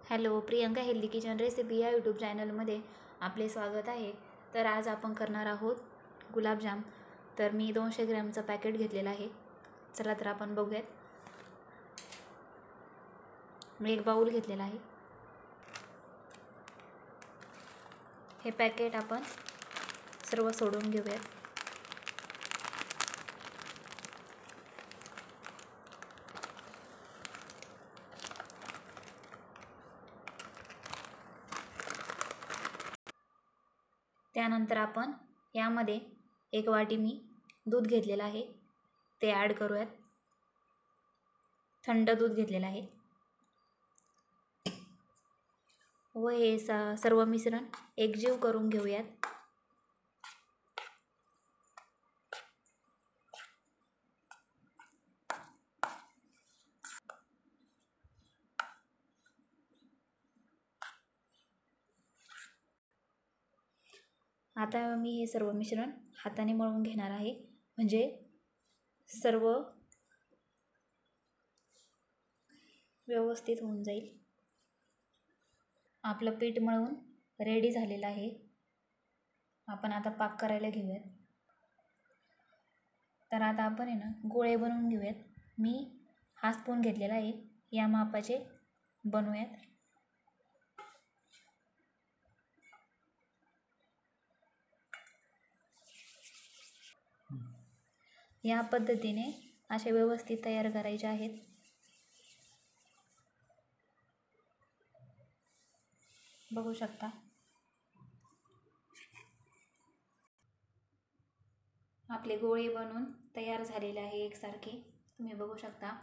Hello, Priyanka healthy kitchen recipe या YouTube चॅनलमध्ये आपले स्वागत आहे. तर आज आपण करणार आहोत गुलाबजाम. तर मी 200 ग्रॅमचं पॅकेट घेतलेलं आहे. चला तर आपण बघूयात. मी एक बाऊल घेतलेला आहे. हे पॅकेट आपण सर्व सोडून घेऊयात. त्यानंतर आपण यामध्ये 1 वाटी मी दूध घेतलेलं आहे, ते ॲड करूयात. थंड दूध घेतलेलं आहे व हे सर्व मिश्रण एकजीव करून घेऊयात. आता मी हे सर्व मिश्रण हाताने मळून घेणार आहे, म्हणजे सर्व व्यवस्थित होऊन जाईल. आपलं पीठ मळून रेडी झालेलं आहे. आपण आता पाक करायला घेऊयात. तर आता आपण गोळे बनवून घेऊयात. मी हा स्पून घेतलेला आहे, या मापाचे बनवूयात. या पद्धतीने असे व्यवस्थित तयार करायचे आहेत. बघू शकता. आपले गोळे बनवून तयार झालेले आहे एकसारखे, तुम्ही बघू शकता.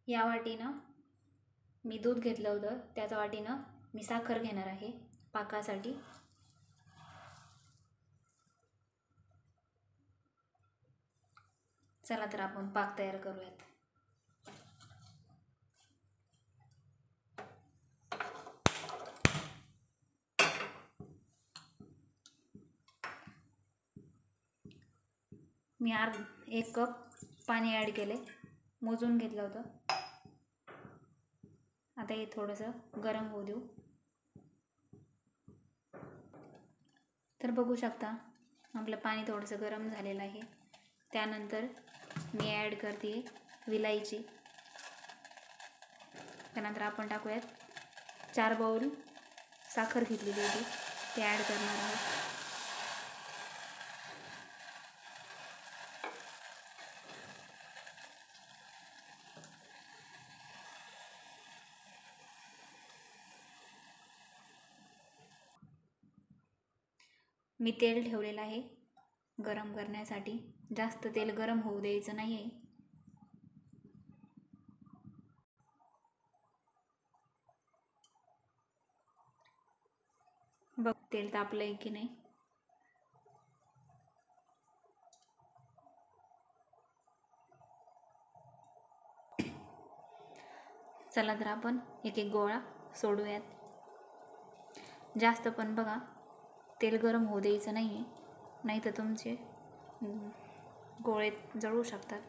या वाटीनं मी दूध घेतलं होतं, त्याच वाटीनं मी साखर घेणार आहे पाकासाठी. चला तर आपण पाक तयार करूयात. मी 1 कप पाणी ॲड केले, मोजून घेतलं होतं. आता हे थोडंसं गरम होऊ देऊ. तर बघू शकता आपलं पाणी थोडंसं गरम झालेलं आहे. त्यानंतर मी ॲड करते विलायची. त्यानंतर आपण टाकूयात 4 बाउल साखर घेतलेली होती, ते ॲड करणार आहोत. मी तेल ठेवलेलं आहे गरम करण्यासाठी. जास्त तेल गरम होऊ द्यायचं नाही आहे. बघ तेल तापलं आहे की नाही. चला तर आपण एक एक गोळा सोडूयात. जास्त पण बघा तेल गरम होऊ द्यायचं नाही आहे, नाही तर तुमचे गोळे जळू शकतात.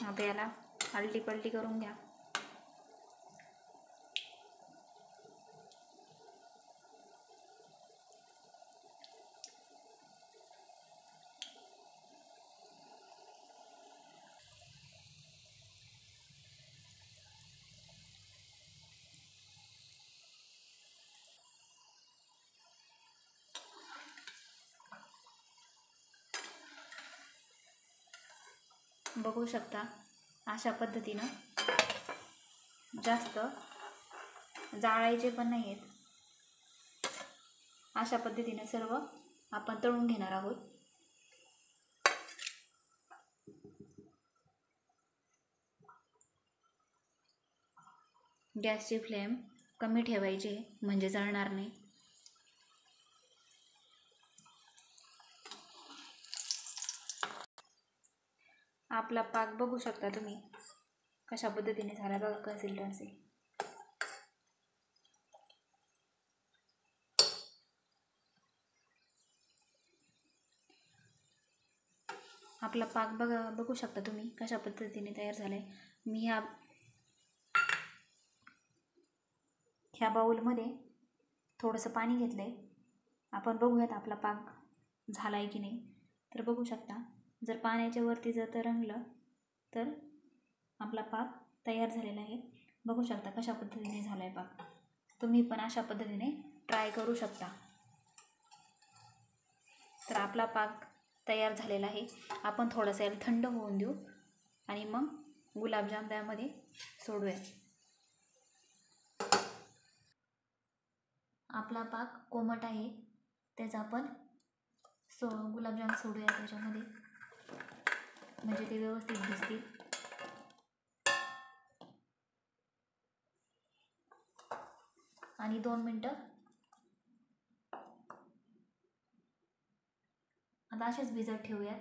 आता याला आलटी पलटी करून घ्या. बघू शकता अशा पद्धतीनं जास्त जाळायचे पण नाही आहेत. अशा पद्धतीने सर्व आपण तळून घेणार आहोत. गॅसची फ्लेम कमी ठेवायची, म्हणजे जळणार नाही. आपला पाक बघू शकता तुम्ही कशा पद्धतीने झाला बघा कन्सिस्टन्सी. आपला पाक बघू शकता तुम्ही कशा पद्धतीने तयार झाला आहे. मी ह्या बाऊलमध्ये थोडंसं पाणी घेतलं आहे. आपण बघूयात आपला पाक झाला आहे की नाही. तर बघू शकता, जर पाण्याच्या वरती जर तरंगलं तर आपला पाक तयार झालेला आहे. बघू शकता कशा पद्धतीने झाला आहे पाक. तुम्ही पण अशा पद्धतीने ट्राय करू शकता. तर आपला पाक तयार झालेला आहे. आपण थोडंसं याला थंड होऊन देऊ आणि मग गुलाबजाम त्यामध्ये सोडूया. आपला पाक कोमट आहे, त्याचा आपण गुलाबजाम सोडूया त्याच्यामध्ये, म्हणजे ते व्यवस्थित भिजतील. आणि 2 मिनटं आता असेच भिजत ठेवूयात.